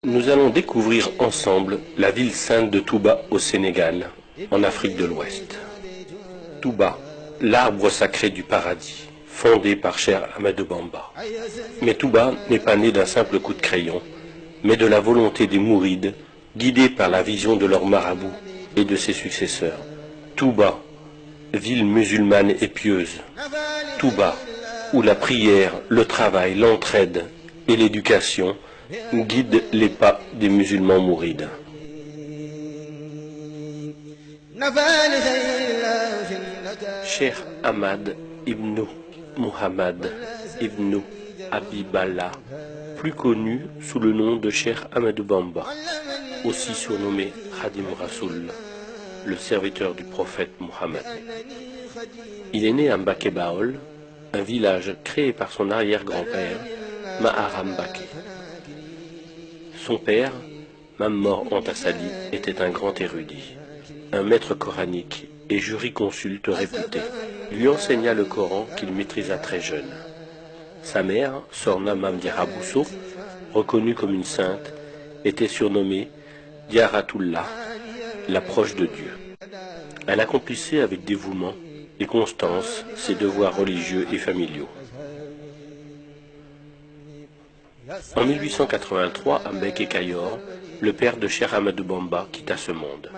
Nous allons découvrir ensemble la ville sainte de Touba au Sénégal, en Afrique de l'Ouest. Touba, l'arbre sacré du paradis, fondé par Cheikh Ahmadou Bamba. Mais Touba n'est pas né d'un simple coup de crayon, mais de la volonté des Mourides, guidés par la vision de leur marabout et de ses successeurs. Touba, ville musulmane et pieuse. Touba, où la prière, le travail, l'entraide et l'éducation guident les pas des musulmans mourides. Cheikh Ahmad ibn Muhammad ibn Habiballah, plus connu sous le nom de Cheikh Ahmadou Bamba, aussi surnommé Khadim Rasoul, le serviteur du prophète Mohammed. Il est né à Mbaké Baol, un village créé par son arrière-grand-père, Maharam Mbaké. Son père, Mammor Antassali, était un grand érudit, un maître coranique et jurisconsulte réputé. Il lui enseigna le Coran qu'il maîtrisa très jeune. Sa mère, Sorna Mam Diarra Bousso, reconnue comme une sainte, était surnommée Diaratullah, la proche de Dieu. Elle accomplissait avec dévouement et constance ses devoirs religieux et familiaux. En 1883, à Mbek et Kayor, le père de Cheikh Ahmadou Bamba quitta ce monde.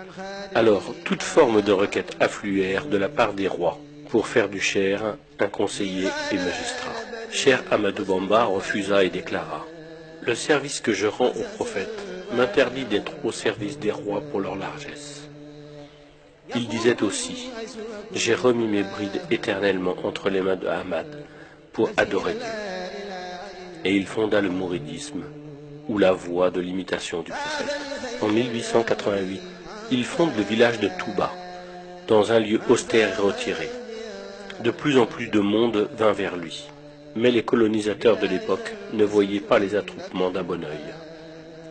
Alors, toute forme de requête affluèrent de la part des rois pour faire du Cheikh un conseiller et magistrat. Cheikh Ahmadou Bamba refusa et déclara « Le service que je rends aux prophètes m'interdit d'être au service des rois pour leur largesse. » Il disait aussi « J'ai remis mes brides éternellement entre les mains de Ahmad pour adorer Dieu. » Et il fonda le mouridisme, ou la voie de l'imitation du prophète. En 1888, il fonde le village de Touba, dans un lieu austère et retiré. De plus en plus de monde vint vers lui, mais les colonisateurs de l'époque ne voyaient pas les attroupements d'un bon œil.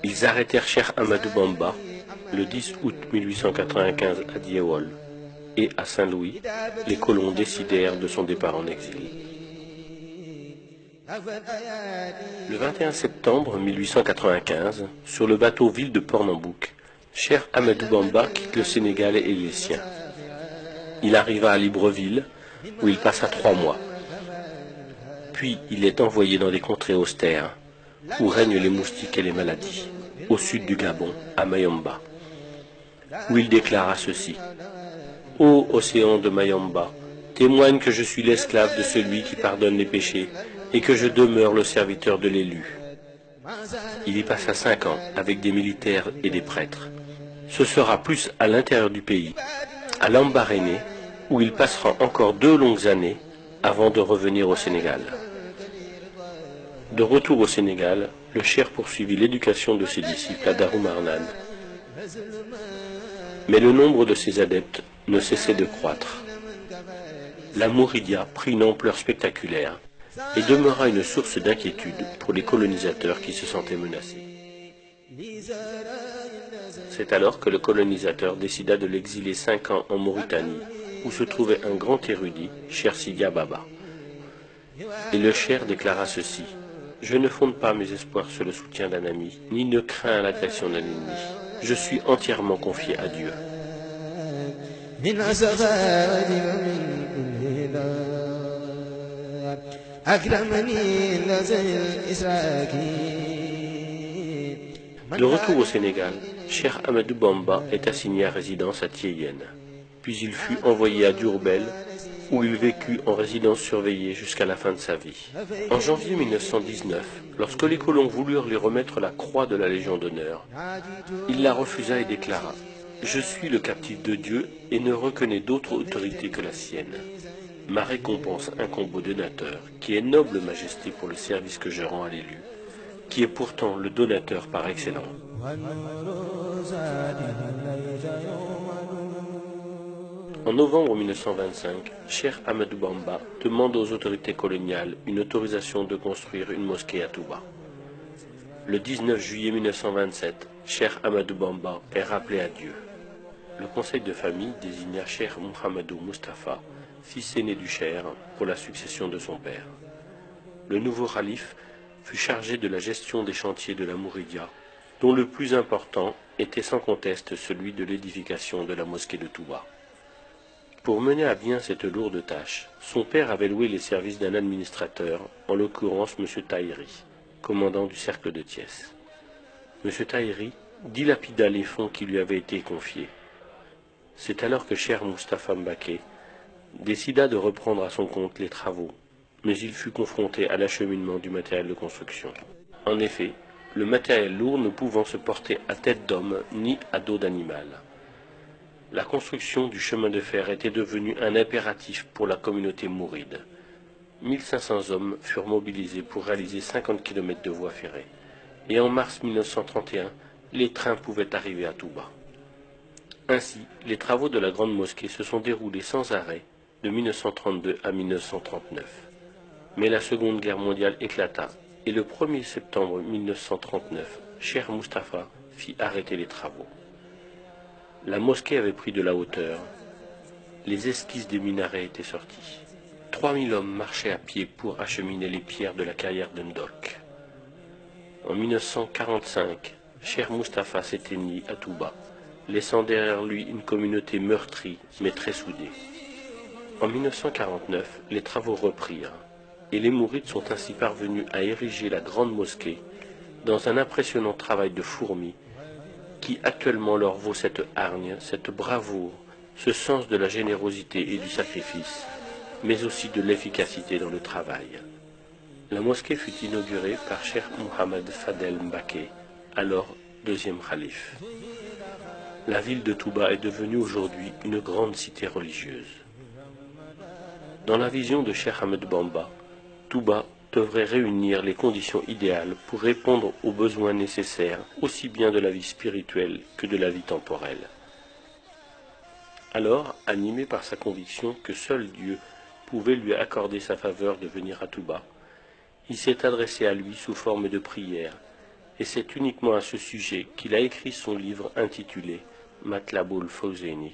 Ils arrêtèrent Cheikh Ahmadou Bamba le 10 août 1895 à Diewol, et à Saint-Louis, les colons décidèrent de son départ en exil. Le 21 septembre 1895, sur le bateau ville de Port-Nambouk, Cheikh Ahmadou Bamba quitte le Sénégal et les siens. Il arriva à Libreville, où il passa 3 mois. Puis il est envoyé dans des contrées austères, où règnent les moustiques et les maladies, au sud du Gabon, à Mayomba, où il déclara ceci. « Ô océan de Mayomba, témoigne que je suis l'esclave de celui qui pardonne les péchés, et que je demeure le serviteur de l'élu. » Il y passa 5 ans avec des militaires et des prêtres. Ce sera plus à l'intérieur du pays, à Lambaréné, où il passera encore 2 longues années avant de revenir au Sénégal. De retour au Sénégal, le cheikh poursuivit l'éducation de ses disciples à Darou Marnane. Mais le nombre de ses adeptes ne cessait de croître. La Mouridia prit une ampleur spectaculaire et demeura une source d'inquiétude pour les colonisateurs qui se sentaient menacés. C'est alors que le colonisateur décida de l'exiler 5 ans en Mauritanie, où se trouvait un grand érudit, Cheikh Sidia Baba. Et le cheikh déclara ceci. « Je ne fonde pas mes espoirs sur le soutien d'un ami, ni ne crains l'agression d'un ennemi. Je suis entièrement confié à Dieu. » De retour au Sénégal, Cheikh Ahmadou Bamba est assigné à résidence à Thiéyenne. Puis il fut envoyé à Diourbel, où il vécut en résidence surveillée jusqu'à la fin de sa vie. En janvier 1919, lorsque les colons voulurent lui remettre la croix de la Légion d'honneur, il la refusa et déclara « Je suis le captif de Dieu et ne reconnais d'autre autorité que la sienne. Ma récompense incombe au donateur, qui est noble majesté pour le service que je rends à l'élu, qui est pourtant le donateur par excellence. » En novembre 1925, Cheikh Ahmadou Bamba demande aux autorités coloniales une autorisation de construire une mosquée à Touba. Le 19 juillet 1927, Cheikh Ahmadou Bamba est rappelé à Dieu. Le conseil de famille désigna Cheikh Mouhamadou Mustafa, fils aîné du cheikh, pour la succession de son père. Le nouveau calife fut chargé de la gestion des chantiers de la Mouridia dont le plus important était sans conteste celui de l'édification de la mosquée de Touba. Pour mener à bien cette lourde tâche, son père avait loué les services d'un administrateur, en l'occurrence M. Tahiri, commandant du cercle de Thiès. M. Tahiri dilapida les fonds qui lui avaient été confiés. C'est alors que Cheikh Moustapha Mbaké décida de reprendre à son compte les travaux, mais il fut confronté à l'acheminement du matériel de construction. En effet, le matériel lourd ne pouvant se porter à tête d'homme ni à dos d'animal. La construction du chemin de fer était devenue un impératif pour la communauté mouride. 1500 hommes furent mobilisés pour réaliser 50 km de voies ferrées. Et en mars 1931, les trains pouvaient arriver à Touba. Ainsi, les travaux de la grande mosquée se sont déroulés sans arrêt de 1932 à 1939. Mais la Seconde Guerre mondiale éclata et le 1er septembre 1939, Cheikh Moustapha fit arrêter les travaux. La mosquée avait pris de la hauteur, les esquisses des minarets étaient sorties. 3000 hommes marchaient à pied pour acheminer les pierres de la carrière d'Undok. En 1945, Cheikh Moustapha s'éteignit à Touba, laissant derrière lui une communauté meurtrie mais très soudée. En 1949, les travaux reprirent, et les mourides sont ainsi parvenus à ériger la grande mosquée dans un impressionnant travail de fourmi qui actuellement leur vaut cette hargne, cette bravoure, ce sens de la générosité et du sacrifice, mais aussi de l'efficacité dans le travail. La mosquée fut inaugurée par Cheikh Mohamed Fadel Mbaké, alors deuxième khalife. La ville de Touba est devenue aujourd'hui une grande cité religieuse. Dans la vision de Cheikh Ahmed Bamba, Touba devrait réunir les conditions idéales pour répondre aux besoins nécessaires aussi bien de la vie spirituelle que de la vie temporelle. Alors, animé par sa conviction que seul Dieu pouvait lui accorder sa faveur de venir à Touba, il s'est adressé à lui sous forme de prière, et c'est uniquement à ce sujet qu'il a écrit son livre intitulé Matlabul Fawzaini,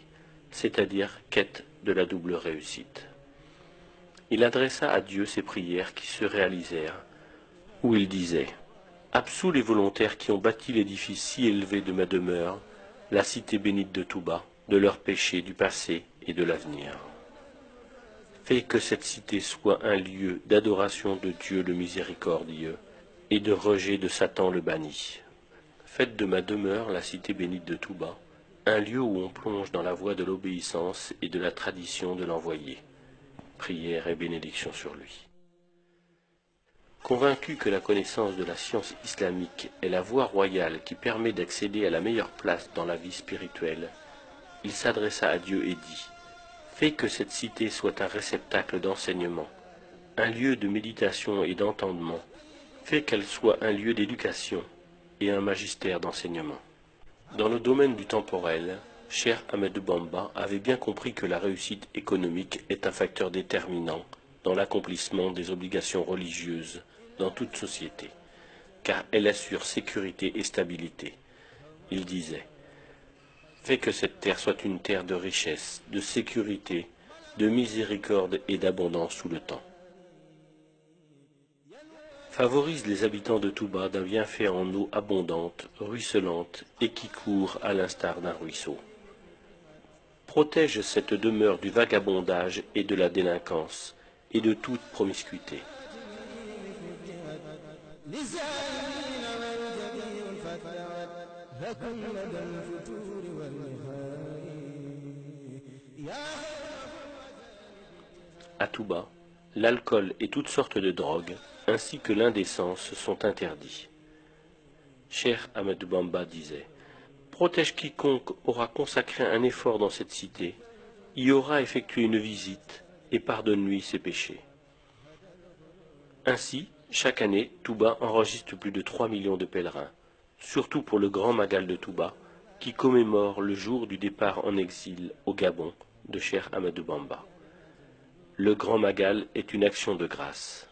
c'est-à-dire Quête de la double réussite. Il adressa à Dieu ses prières qui se réalisèrent, où il disait « Absous les volontaires qui ont bâti l'édifice si élevé de ma demeure, la cité bénite de Touba, de leurs péchés du passé et de l'avenir. Fais que cette cité soit un lieu d'adoration de Dieu le miséricordieux et de rejet de Satan le banni. Faites de ma demeure, la cité bénite de Touba, un lieu où on plonge dans la voie de l'obéissance et de la tradition de l'envoyé. » Prière et bénédiction sur lui. Convaincu que la connaissance de la science islamique est la voie royale qui permet d'accéder à la meilleure place dans la vie spirituelle, il s'adressa à Dieu et dit « Fais que cette cité soit un réceptacle d'enseignement, un lieu de méditation et d'entendement, fais qu'elle soit un lieu d'éducation et un magistère d'enseignement. » Dans le domaine du temporel, Cheikh Ahmed Bamba avait bien compris que la réussite économique est un facteur déterminant dans l'accomplissement des obligations religieuses dans toute société, car elle assure sécurité et stabilité. Il disait « Fais que cette terre soit une terre de richesse, de sécurité, de miséricorde et d'abondance sous le temps. Favorise les habitants de Touba d'un bienfait en eau abondante, ruisselante et qui court à l'instar d'un ruisseau. Protège cette demeure du vagabondage et de la délinquance et de toute promiscuité. À Touba, l'alcool et toutes sortes de drogues, ainsi que l'indécence, sont interdits. Cheikh Ahmed Bamba disait « Protège quiconque aura consacré un effort dans cette cité, y aura effectué une visite, et pardonne-lui ses péchés. » Ainsi, chaque année, Touba enregistre plus de 3 millions de pèlerins, surtout pour le Grand Magal de Touba, qui commémore le jour du départ en exil au Gabon de Cheikh Ahmed Bamba. Le Grand Magal est une action de grâce.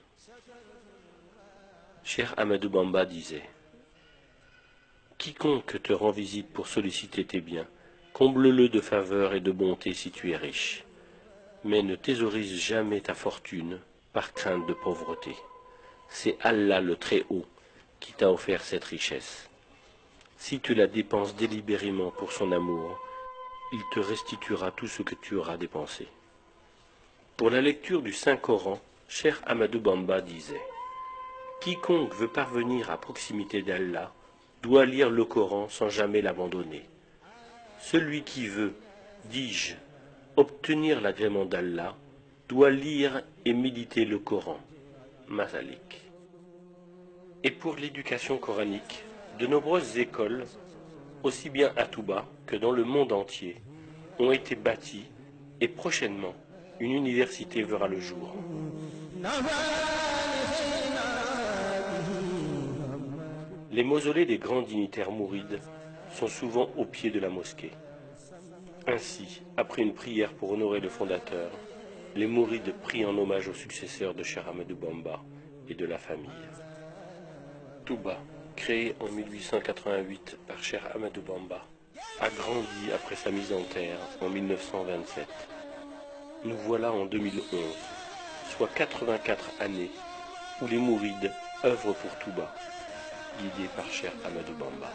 Cheikh Ahmed Bamba disait « Quiconque te rend visite pour solliciter tes biens, comble-le de faveur et de bonté si tu es riche, mais ne thésaurise jamais ta fortune par crainte de pauvreté. C'est Allah le Très-Haut qui t'a offert cette richesse. Si tu la dépenses délibérément pour son amour, il te restituera tout ce que tu auras dépensé. Pour la lecture du Saint-Coran, Cheikh Ahmadou Bamba disait « Quiconque veut parvenir à proximité d'Allah doit lire le Coran sans jamais l'abandonner. Celui qui veut, dis-je, obtenir l'agrément d'Allah doit lire et méditer le Coran. » Masalik. Et pour l'éducation coranique, de nombreuses écoles, aussi bien à Touba que dans le monde entier, ont été bâties et prochainement, une université verra le jour. Les mausolées des grands dignitaires mourides sont souvent au pied de la mosquée. Ainsi, après une prière pour honorer le fondateur, les mourides prient en hommage aux successeurs de Cheikh Ahmadou Bamba et de la famille. Touba, créé en 1888 par Cheikh Ahmadou Bamba, a grandi après sa mise en terre en 1927. Nous voilà en 2011, soit 84 années où les mourides œuvrent pour Touba, guidés par Cheikh Ahmadou Bamba.